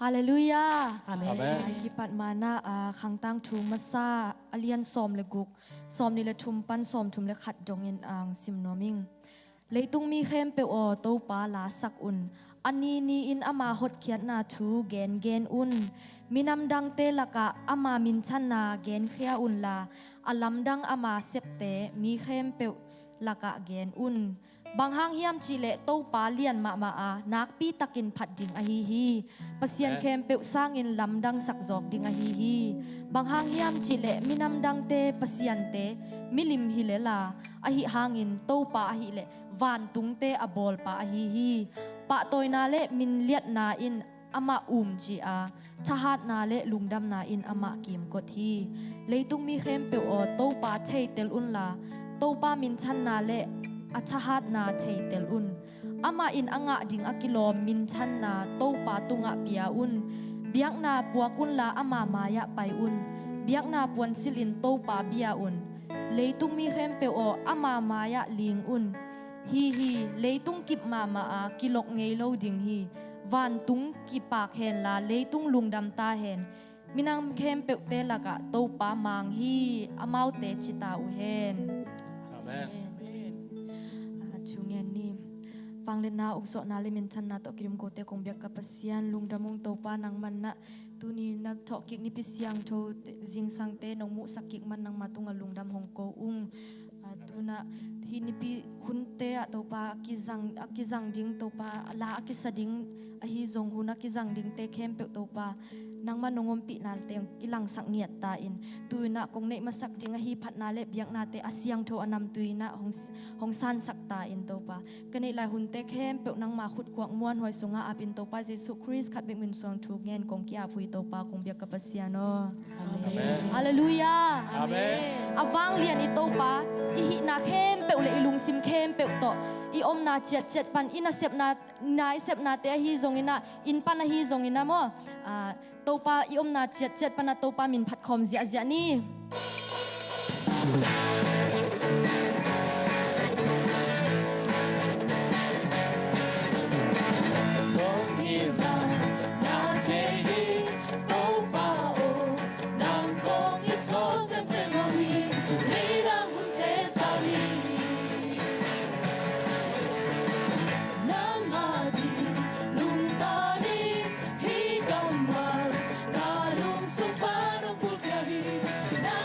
ฮาเลลูยา Amen. Kipat mana khang tang thu masa alian som le guk som ni le thum pan som thum le khat dongin ang sim noming leitung mi khem pe o to pa la sak un ani ni in ama hot khiat na thu gen un minam dang te laka ama min chan na gen khia un la alam dang ama septe mi khem pe laka gen un bang hang hiam chi le to pa lian ma a nak pi takin phat ding a hi pasien khem pe sang in lam dang sak jok ding a hi bang hang hiam chi le minam dang te pasien te milim hi le la a hi hangin to pa a hi le van tung te a bol pa a hi pa toina le min liat na in ama chi a thahat na le lungdam na in ama kim kot hi leitung mi khem pe o to pa thei tel un la to pa min chan na le achahat na thei tel un ama in anga ding akilom min chan na to pa tunga pia un biak na puakun la ama maya pai un biak na puan silin to pa bia un leitung mi khem pe o ama maya ling un hi leitung kip ma a kilok ngei lo ding hi van tung ki pak hen la leitung lungdam ta hen minang khem pe te laka to pa mang hi amau te chita u hen Amen. chungen ni pang le na ukso na le min chan na to kirim ko te kong biak ka pasian lungdamung to pa nang man na tuni na thokik ni pisiang tho jing sang te nong mu sakik man nang matunga lungdam hong ko tuna hinipi hunte to pa akizang ding to pa la akisading ahi zong huna kizang ding te khem pe to pa nang manongom pi nal te kilang sak ngiat ta in tuina kong nei masak ding ahi phat na le biak na te asyang tho anam tuina hong san sak ta in to pa kanei lai hunte khem pe nang ma khut kwak muan hoi sunga apin to pa jesu christ khat bek min song thu ngen kong ki a phui to pa kong biak ka pasiano amen hallelujah Amen. awang lian i to pa i hi na khem pe le ilung sim khem pe to i om na chet pan ina sep na nai sep na te hi zong ina in pan hi zong ina mo to pa i om na chet pan na to pa min phat khom zia ni Na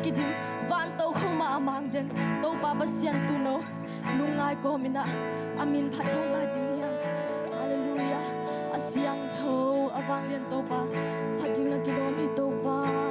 Kidim van tàu không mà amang den tàu pa basian tu no lungai ko mina amin phat không la ding yang hallelujah asyang tho awang lian tàu pa phating la kilom hi tàu pa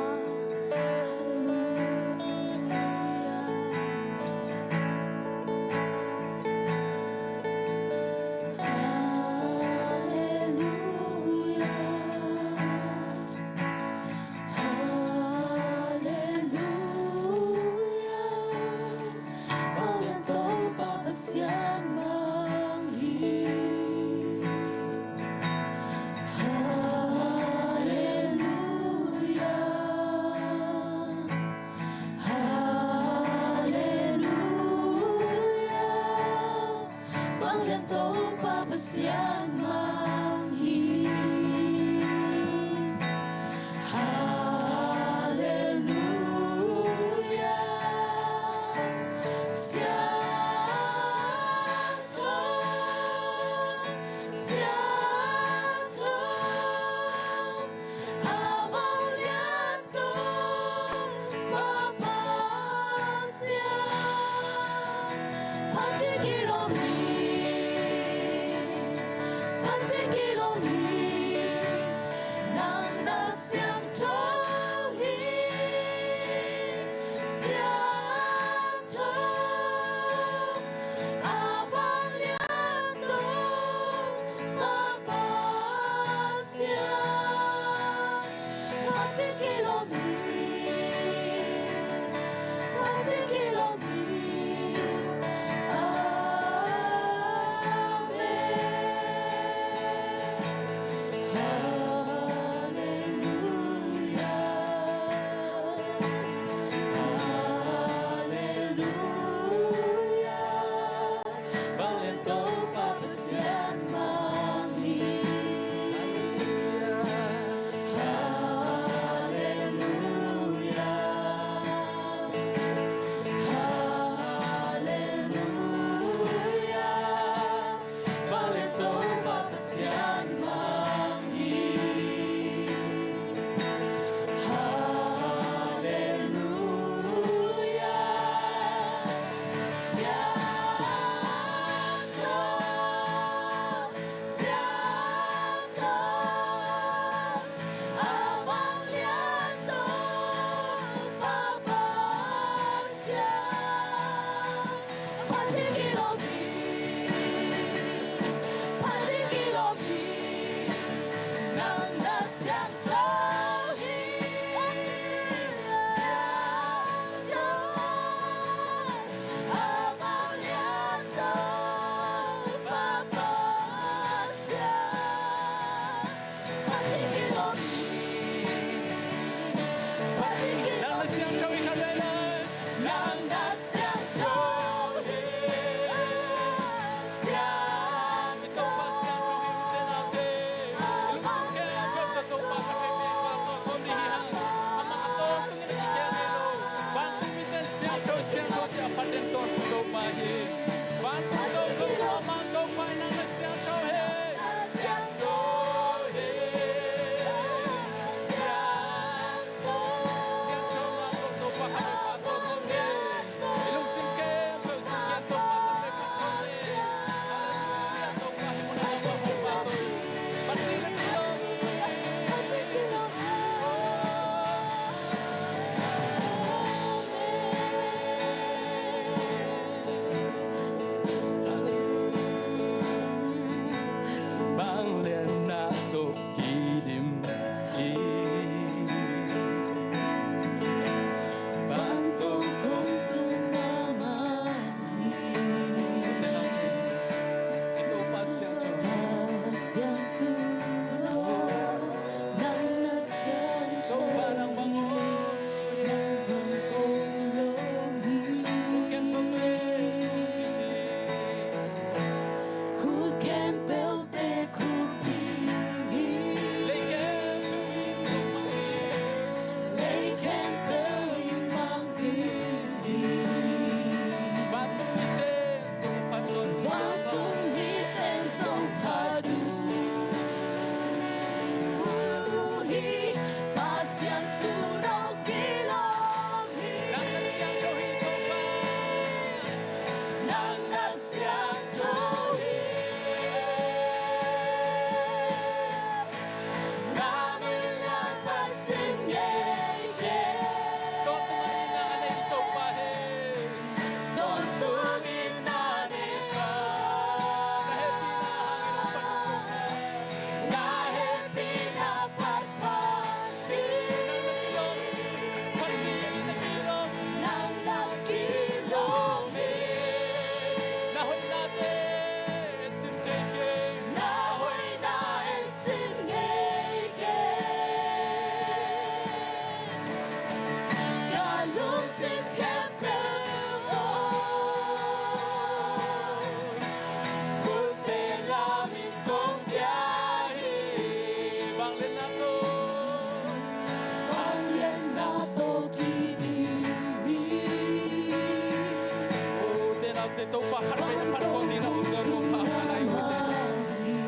pa har pe par ko ni na uzo ko pa lai wo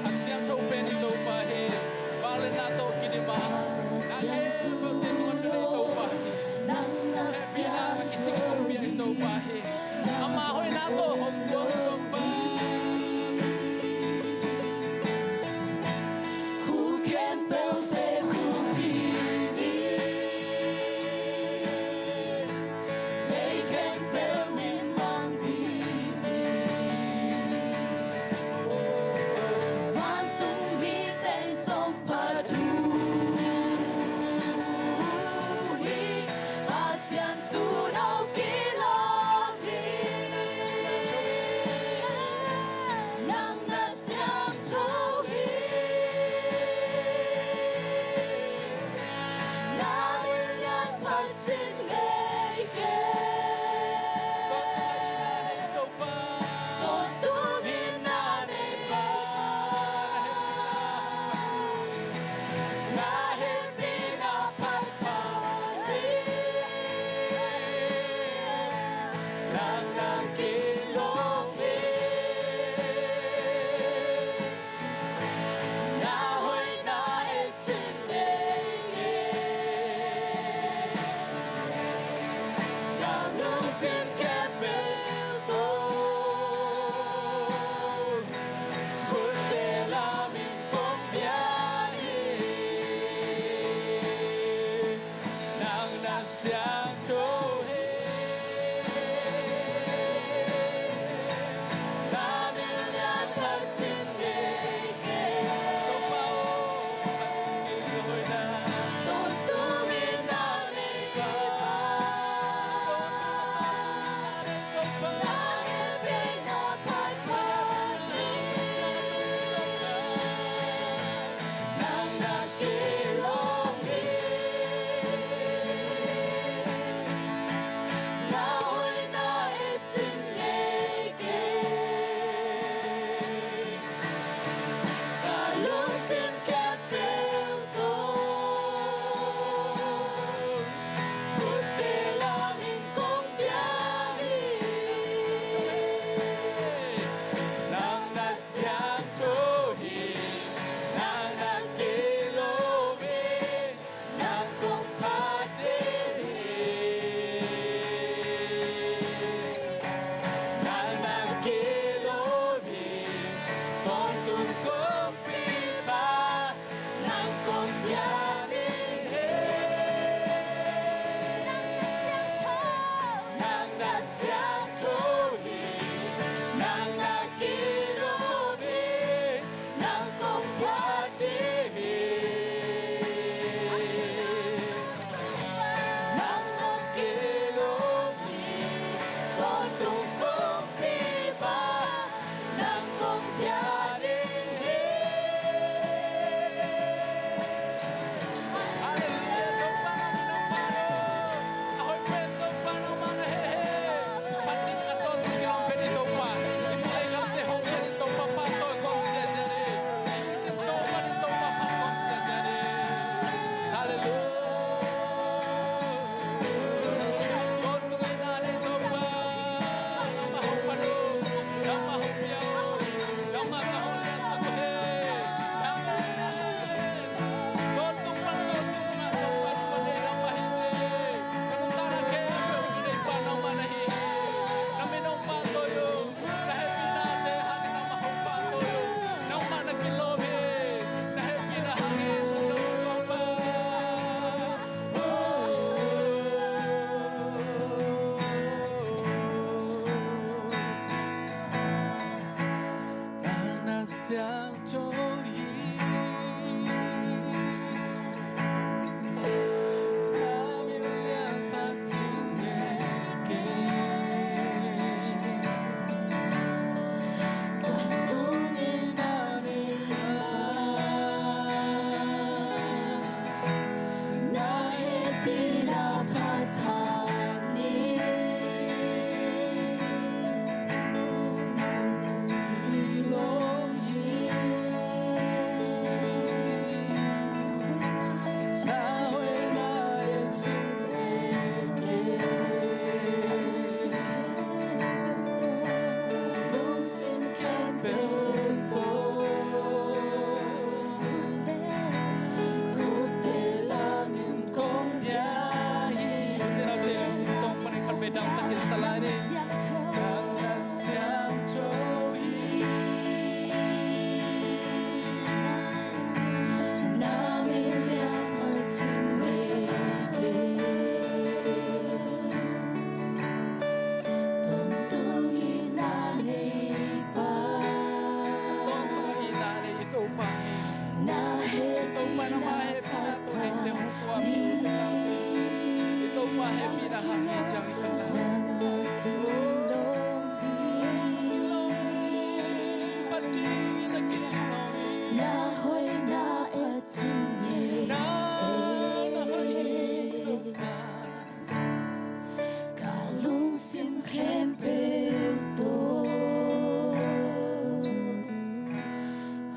asiam to pe ni to pa he ba le na to ki di ma na he bo te ko chu ni to pa pi na ki chi ko pi ai to pa he ama hoi na to hom ko pa khu ken pel te khu ti ni lấy ken pel ni mang ti ni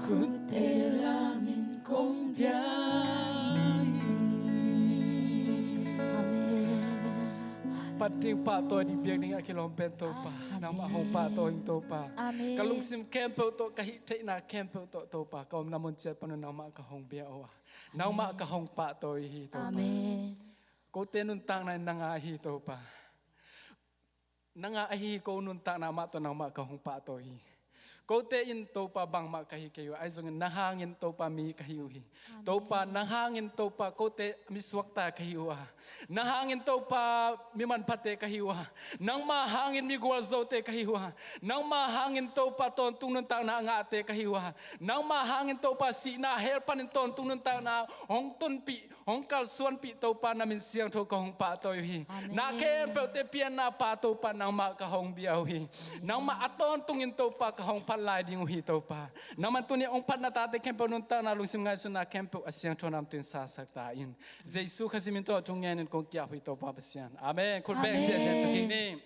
Kutelamin kong biyahe. Amen. Pating pa to di biang ning akilom bento pa. Nama hong pa to hing to pa. Amen. Kalung sim kempe to kahit na kempe to pa. Kaum namun jet panu nama ka hong bia wa. Nama ka hong pa to hi to. Amen. Ko tenun tang na nangahi to pa. Nangahi ko nun tang nama to nama ka hong pa to hi. Ko te in to pa bang ma kahi kayo ay zong nahangin to pa mi kahiuhi. To pa nahangin to pa ko te miswakta kahiwa. Nahangin to pa mi man pate kahiwa. Nang mahangin mi gwal zote kahiwa. Nang mahangin to pa ton tunun tang na ngate kahiwa. Nang mahangin to pa si na helpan ton tunun tang na hong ton pi hong kal suan pi to pa na min siang to ka hong pa to hi. Na ken pe te pian na pa to pa nang ma ka hong biawi. Nang ma aton tungin to pa ka hong palai ding hi to pa. Nang man tuni ong pat na tate ken pe nun ta na lung sim ngai su na ken pe asiang to nam tin sa sak ta in. Jesu khazimin to tung ngen kong tia hui to pa pasian. Amen. Kul be sia sia to king ni.